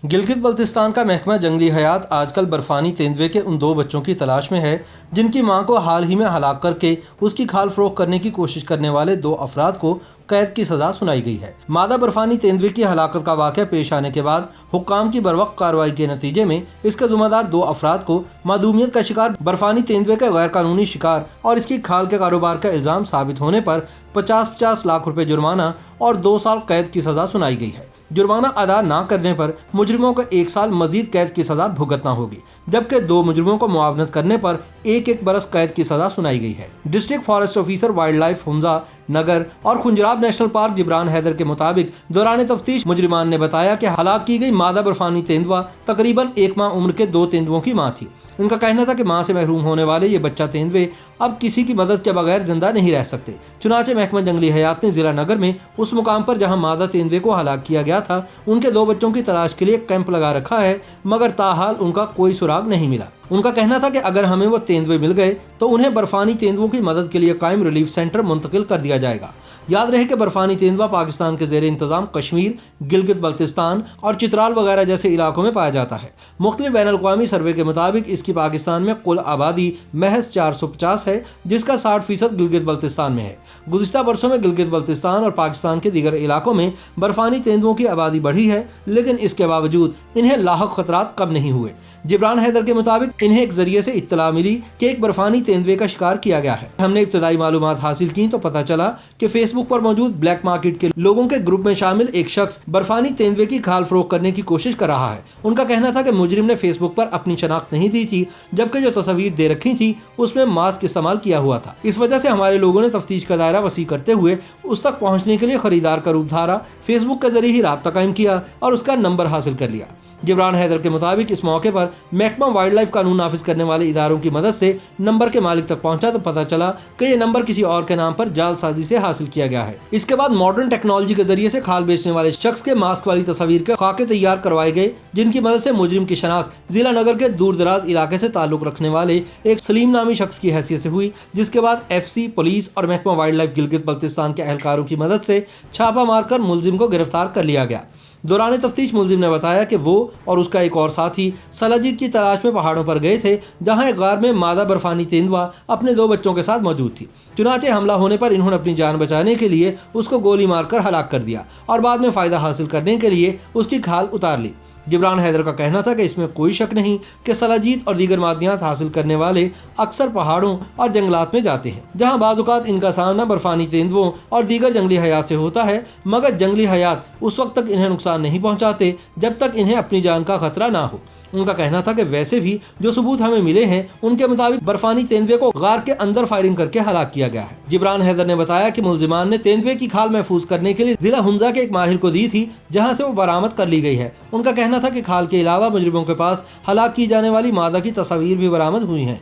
गिलगित बल्तिस्तान का महकमा जंगली हयात आजकल बर्फानी तेंदुए के उन 2 बच्चों की तलाश में है जिनकी मां को हाल ही में हलाक करके उसकी खाल फरोख्त करने की कोशिश करने वाले 2 अफराद को कैद की सजा सुनाई गई है। मादा बर्फानी तेंदुए की हलाकत का वाक़या पेश आने के बाद हुक्काम की बरवक्त कार्रवाई के नतीजे में इसके ज़िम्मेदार 2 अफराद को मादूमियत का शिकार बर्फानी तेंदुए के गैर कानूनी शिकार और इसकी खाल के कारोबार का इल्ज़ाम साबित होने पर 50-50 लाख रुपए जुर्माना और 2 साल कैद की सजा सुनाई गई है। जुर्माना अदा न करने पर मुजरिमों को 1 साल मजीद कैद की सजा भुगतना होगी, जबकि 2 मुजरिमों को मुआवनत करने पर 1-1 बरस कैद की सजा सुनाई गई है। District forest officer wildlife Hunza Nagar और खुंजराब नेशनल पार्क जिब्रान हैदर के मुताबिक दौरान तफ्तीश मुजरिमान ने बताया कि हलाक की गई मादा बर्फानी तेंदुआ तकरीबन 1 माह उम्र के 2 तेंदुओं की माँ थी। इनका कहना था कि मां से महरूम होने वाले ये बच्चा तेंदुए अब किसी की मदद के बगैर जिंदा नहीं रह सकते। चुनाचे महकमा जंगली हयात ने जिला नगर में उस मुकाम पर जहां मादा तेंदुए को हलाक किया गया था उनके 2 बच्चों की तलाश के लिए कैंप लगा रखा है, मगर ताहाल उनका कोई सुराग नहीं मिला। उनका कहना था कि अगर हमें वो तेंदुए मिल गए तो उन्हें बर्फानी तेंदुओं की मदद के लिए कायम रिलीफ सेंटर मुंतकिल कर दिया जाएगा। याद रहे कि बर्फानी तेंदुआ पाकिस्तान के ज़ेर इंतज़ाम कश्मीर, गिलगित बल्तिस्तान और चित्राल वगैरह जैसे इलाकों में पाया जाता है। मुख्तलिफ बैनुल-अक़वामी सर्वे के मुताबिक इसकी पाकिस्तान में कुल आबादी महज 450 है, जिसका 60% गिलगित बल्तिस्तान में है। गुज़िश्ता बरसों में गिलगित बल्तिस्तान और पाकिस्तान के दीगर इलाकों में बर्फानी तेंदुओं की आबादी बढ़ी है, लेकिन इसके बावजूद इन्हें लाहक खतरात कम नहीं हुए। जिब्रान हैदर के मुताबिक इन्हें एक जरिए से इत्तला मिली कि एक बर्फानी तेंदुए का शिकार किया गया है। हमने इब्तदाई मालूमात हासिल की तो पता चला कि फेसबुक पर मौजूद ब्लैक मार्केट के लोगों के ग्रुप में शामिल एक शख्स बर्फानी तेंदुए की खाल फरोख्त करने की कोशिश कर रहा है। उनका कहना था कि मुजरिम ने फेसबुक पर अपनी शनाख्त नहीं दी थी, जबकि जो तस्वीर दे रखी थी उसमें मास्क इस्तेमाल किया हुआ था। इस वजह से हमारे लोगों ने तफ्तीश का दायरा वसी करते हुए उस तक पहुँचने के लिए खरीदार का रूप धारा, फेसबुक के जरिए ही राब्ता कायम किया और उसका नंबर हासिल कर लिया। जिब्रान हैदर के मुताबिक इस मौके पर महकमा वाइल्ड लाइफ कानून नाफिज करने वाले इदारों की मदद से नंबर के मालिक तक पहुंचा तो पता चला कि ये नंबर किसी और के नाम पर जालसाजी से हासिल किया गया है। इसके बाद मॉडर्न टेक्नोलॉजी के जरिए से खाल बेचने वाले शख्स के मास्क वाली तस्वीर के खाके तैयार करवाए गए, जिनकी मदद से मुजरिम की शनाख्त जिला नगर के दूर दराज इलाके से ताल्लुक रखने वाले एक सलीम नामी शख्स की हैसियत से हुई, जिसके बाद FC, पुलिस और महकमा वाइल्ड लाइफ गिलगित बल्तिस्तान के एहलकारों की मदद से छापा मारकर मुलजिम को गिरफ्तार कर लिया गया। दौरान तफ्तीश मुलजिम ने बताया कि वो और उसका एक और साथी सलाजीत की तलाश में पहाड़ों पर गए थे, जहां एक गार में मादा बर्फानी तेंदुआ अपने 2 बच्चों के साथ मौजूद थी। चुनाचे हमला होने पर इन्होंने अपनी जान बचाने के लिए उसको गोली मारकर हलाक कर दिया और बाद में फ़ायदा हासिल करने के लिए उसकी खाल उतार ली। जिब्रान हैदर का कहना था कि इसमें कोई शक नहीं कि सलाजीत और दीगर मादियात हासिल करने वाले अक्सर पहाड़ों और जंगलात में जाते हैं, जहां बाज़-औक़ात इनका सामना बर्फानी तेंदुओं और दीगर जंगली हयात से होता है, मगर जंगली हयात उस वक्त तक इन्हें नुकसान नहीं पहुंचाते जब तक इन्हें अपनी जान का खतरा ना हो। उनका कहना था कि वैसे भी जो सबूत हमें मिले हैं उनके मुताबिक बर्फानी तेंदुए को गार के अंदर फायरिंग करके हलाक किया गया है। जिब्रान हैदर ने बताया कि मुलजिमान ने तेंदुए की खाल महफूज करने के लिए जिला हुंजा के एक माहिर को दी थी, जहां से वो बरामद कर ली गई है। उनका कहना था कि खाल के अलावा मुजरिमों के पास हलाक की जाने वाली मादा की तस्वीर भी बरामद हुई हैं।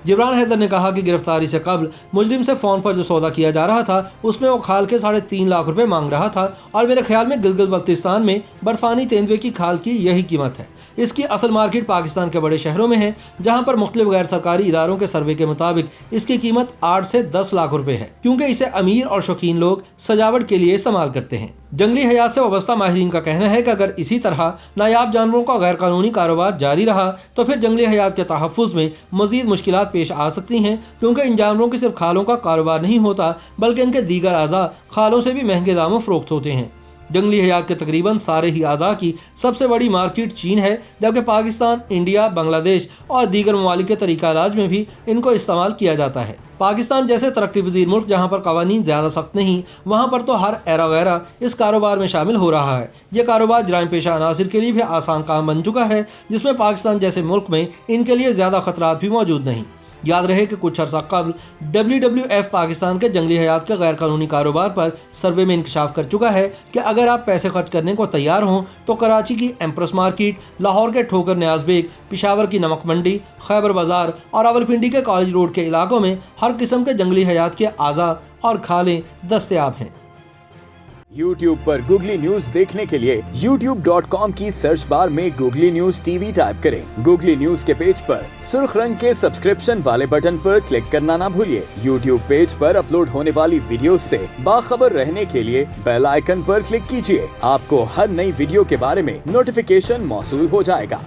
जिब्रान हैदर ने कहा कि गिरफ्तारी से कबल मुजरिम से फ़ोन पर जो सौदा किया जा रहा था उसमें वो खाल के 3.5 लाख रुपए मांग रहा था और मेरे ख्याल में गिलगित बल्तिस्तान में बर्फानी तेंदुए की खाल की यही कीमत है। इसकी असल मार्केट पाकिस्तान के बड़े शहरों में है, जहां पर मुख्तलिफ गैर सरकारी इदारों के सर्वे के मुताबिक इसकी कीमत 8 से 10 लाख रुपए है, क्योंकि इसे अमीर और शौकीन लोग सजावट के लिए इस्तेमाल करते हैं। जंगली हयात से वाबस्ता माहिरीन का कहना है कि अगर इसी तरह नायाब जानवरों का गैर कानूनी कारोबार जारी रहा तो फिर जंगली हयात के तहफ़्फ़ुज़ में मज़ीद मुश्किलात पेश आ सकती हैं, क्योंकि इन जानवरों की सिर्फ खालों का कारोबार नहीं होता बल्कि इनके दीगर अज़ा खालों से भी महंगे दामों फ़रोख्त होते हैं। जंगली हयात के तकरीबन सारे ही अज़ा की सबसे बड़ी मार्केट चीन है, जबकि पाकिस्तान, इंडिया, बांग्लादेश और दीगर ममालिक के तरीक़ा इलाज में भी इनको इस्तेमाल किया जाता है। पाकिस्तान जैसे तरक्की पज़ीर मुल्क जहाँ पर कवानीन ज़्यादा सख्त नहीं, वहाँ पर तो हर एरा गैरा इस कारोबार में शामिल हो रहा है। ये कारोबार जराइम पेशा अनासिर के लिए भी आसान काम बन चुका है, जिसमें पाकिस्तान जैसे मुल्क में इनके लिए ज़्यादा ख़तरात भी मौजूद नहीं। याद रहे कि कुछ अर्सा कबल WWF पाकिस्तान के जंगली हयात के गैर कानूनी कारोबार पर सर्वे में इंकशाफ कर चुका है कि अगर आप पैसे खर्च करने को तैयार हों तो कराची की एम्प्रेस मार्केट, लाहौर के ठोकर न्याज बेग, पिशावर की नमक मंडी, खैबर बाजार और रावलपिंडी के कॉलेज रोड के इलाकों में हर किस्म के जंगली हयात के अज़ा और खालें दस्तयाब हैं। YouTube पर गूगली न्यूज देखने के लिए youtube.com की सर्च बार में गूगली न्यूज टीवी टाइप करें। गूगली न्यूज के पेज पर सुर्ख रंग के सब्सक्रिप्शन वाले बटन पर क्लिक करना ना भूलिए। YouTube पेज पर अपलोड होने वाली वीडियोस से बाखबर रहने के लिए बेल आइकन पर क्लिक कीजिए। आपको हर नई वीडियो के बारे में नोटिफिकेशन मौसूल हो जाएगा।